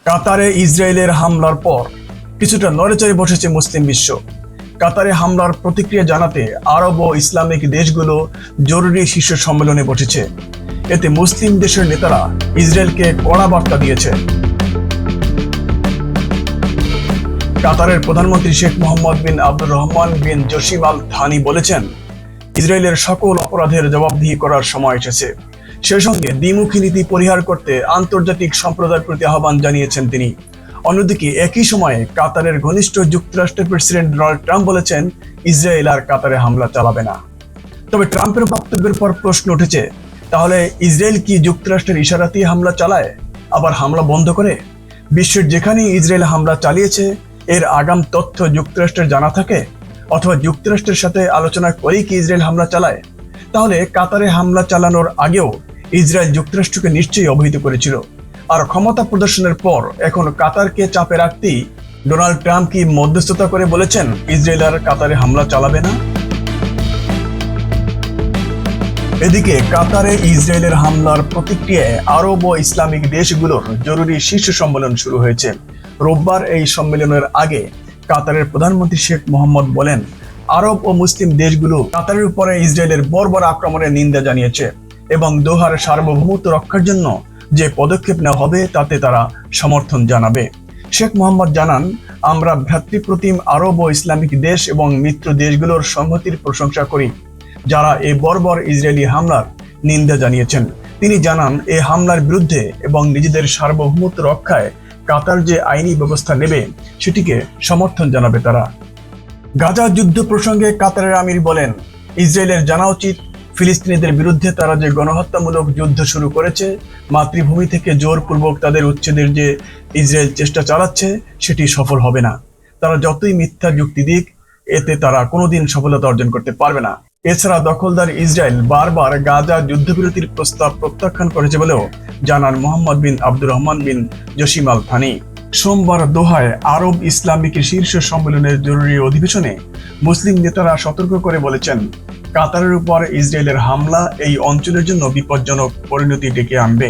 কাতারে ইসরায়েলের হামলার পর কিছুটা নড়েচড়ে বসেছে মুসলিম বিশ্ব। কাতারে হামলার প্রতিক্রিয়া জানাতে আরব ও ইসলামিক দেশগুলো জরুরি শীর্ষ সম্মেলনে বসেছে। এতে মুসলিম দেশের নেতারা ইসরায়েলকে কড়া বার্তা দিয়েছে। কাতারের প্রধানমন্ত্রী শেখ মোহাম্মদ বিন আব্দুর রহমান বিন জসিম আল থানি বলেছেন, ইসরায়েলের সকল অপরাধের জবাবদিহি করার সময় এসেছে। সেই সঙ্গে দ্বিমুখী নীতি পরিহার করতে আন্তর্জাতিক সম্প্রদায়ের প্রতি আহ্বান জানিয়েছেন তিনি। অন্যদিকে একই সময়ে কাতারের ঘনিষ্ঠ যুক্তরাষ্ট্রের প্রেসিডেন্ট ডোনাল্ড ট্রাম্প বলেছেন, ইসরায়েল আর কাতারে হামলা চালাবে না। তবে ট্রাম্পের বক্তব্যের পর প্রশ্ন উঠেছে, তাহলে ইসরায়েল কি যুক্তরাষ্ট্রের ইশারাতেই হামলা চালায়, আবার হামলা বন্ধ করে? বিশ্বের যেখানেই ইসরায়েল হামলা চালিয়েছে এর আগাম তথ্য যুক্তরাষ্ট্রের জানা থাকে, অথবা যুক্তরাষ্ট্রের সাথে আলোচনা করেই কি ইসরায়েল হামলা চালায়? তাহলে কাতারে হামলা চালানোর আগেও ইসরায়েল যুক্তরাষ্ট্রকে নিশ্চয়ই অবহিত করেছিল। আর ক্ষমতা প্রদর্শনের পর এখন কাতারকে চাপে রাখতেই ডোনাল্ড ট্রাম্প কি মধ্যস্থতা করে বলেছেন ইসরায়েল আর কাতারে হামলা চালাবে না? এদিকে কাতারে ইসরায়েলের হামলার প্রতিক্রিয়ায় আরব ও ইসলামিক দেশগুলোর জরুরি শীর্ষ সম্মেলন শুরু হয়েছে। রোববার এই সম্মেলনের আগে কাতারের প্রধানমন্ত্রী শেখ মোহাম্মদ বলেন, আরব ও মুসলিম দেশগুলো কাতারের উপরে ইসরায়েলের বর্বর আক্রমণের নিন্দা জানিয়েছে এবং দোহার সার্বভৌমত্ব রক্ষার জন্য যে পদক্ষেপ নেওয়া হবে তাতে তারা সমর্থন জানাবে। শেখ মোহাম্মদ জানান, আমরা ভ্রাতৃপ্রতিম আরব ও ইসলামিক দেশ এবং মিত্র দেশগুলোর সংহতির প্রশংসা করি, যারা এই বর্বর ইসরায়েলি হামলার নিন্দা জানিয়েছেন। তিনি জানান, এই হামলার বিরুদ্ধে এবং নিজেদের সার্বভৌমত্ব রক্ষায় কাতার যে আইনি ব্যবস্থা নেবে সেটিকে সমর্থন জানাবে তারা। গাজা যুদ্ধ প্রসঙ্গে কাতারের আমির বলেন, ইসরায়েলের জানা উচিত ফিলিস্তিনিদের বিরুদ্ধে তারা যে গণহত্যামূলক যুদ্ধ শুরু করেছে, মাতৃভূমি থেকে জোরপূর্বক তাদের উচ্ছেদের যে ইসরায়েল চেষ্টা চালাচ্ছে সেটি সফল হবে না। তারা যতই মিথ্যা যুক্তি দিক, এতে তারা কোনোদিন সফলতা অর্জন করতে পারবে না। এছাড়া দখলদার ইসরায়েল বারবার গাজা যুদ্ধবিরতির প্রস্তাব প্রত্যাখ্যান করেছে বলেও জানান মোহাম্মদ বিন আব্দুর রহমান বিন জসিম আল থানি। সোমবার দোহায় আরব ইসলামিক শীর্ষ সম্মেলনের জরুরি অধিবেশনে মুসলিম নেতারা সতর্ক করে বলেছেন, কাতারের উপর ইসরায়েলের হামলা এই অঞ্চলের জন্য বিপজ্জনক পরিণতি ডেকে আনবে।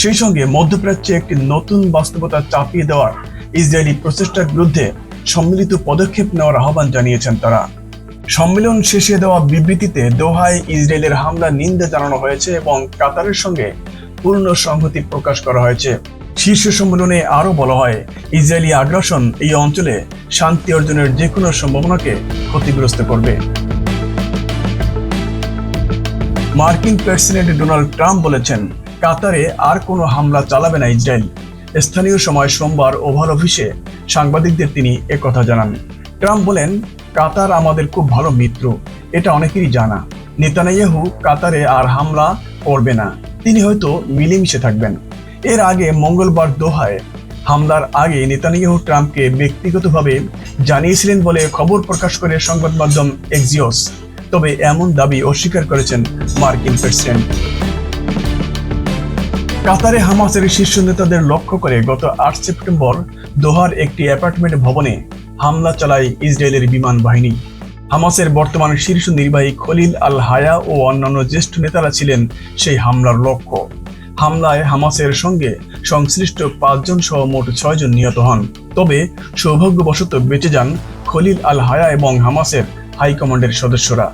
সেই সঙ্গে মধ্যপ্রাচ্যে একটি নতুন বাস্তবতা চাপিয়ে দেওয়ার ইসরায়েলি প্রচেষ্টার বিরুদ্ধে সম্মিলিত পদক্ষেপ নেওয়ার আহ্বান জানিয়েছেন তারা। সম্মেলন শেষে দেওয়া বিবৃতিতে দোহায় ইসরায়েলের হামলার নিন্দা জানানো হয়েছে এবং কাতারের সঙ্গে পূর্ণ সংহতি প্রকাশ করা হয়েছে। শীর্ষ সম্মেলনে আরও বলা হয়, ইসরায়েলি আগ্রাসন এই অঞ্চলে শান্তি অর্জনের যে কোনো সম্ভাবনাকে ক্ষতিগ্রস্ত করবে। মার্কিন প্রেসিডেন্ট ডোনাল্ড ট্রাম্প বলেছেন, কাতারে আর কোনো হামলা চালাবে না ইসরায়েল। স্থানীয় সময় সোমবার ওভাল অফিসে সাংবাদিকদের তিনি একথা জানান। ট্রাম্প বলেন, কাতার আমাদের খুব ভালো মিত্র, এটা অনেকেরই জানা। নেতানিয়াহু কাতারে আর হামলা করবে না, তিনি হয়তো মিলেমিশে থাকবেন। এর আগে মঙ্গলবার দোহায় হামলার আগে নেতানিয়াহু ট্রাম্পকে ব্যক্তিগতভাবে জানিয়েছিলেন বলে খবর প্রকাশ করে সংবাদ মাধ্যম এক্সিওস। তবে এমন দাবি অস্বীকার করেছেন মার্কিন প্রেসিডেন্ট। কাতারে হামাসের শীর্ষ নেতাদের লক্ষ্য করে গত 8 সেপ্টেম্বর দোহার একটি অ্যাপার্টমেন্ট ভবনে হামলা চালায় ইসরায়েলের বিমান বাহিনী। হামাসের বর্তমান শীর্ষ নির্বাহী খলিল আল হায়া ও অন্যান্য জ্যেষ্ঠ নেতারা ছিলেন সেই হামলার লক্ষ্য। হামলায় হামাসের সঙ্গে সংশ্লিষ্ট 5 জন সহ মোট 6 জন নিহত হন। তবে সৌভাগ্যবশত বেঁচে যান খলিল আল হায়া এবং হামাসের হাইকমান্ডের সদস্যরা।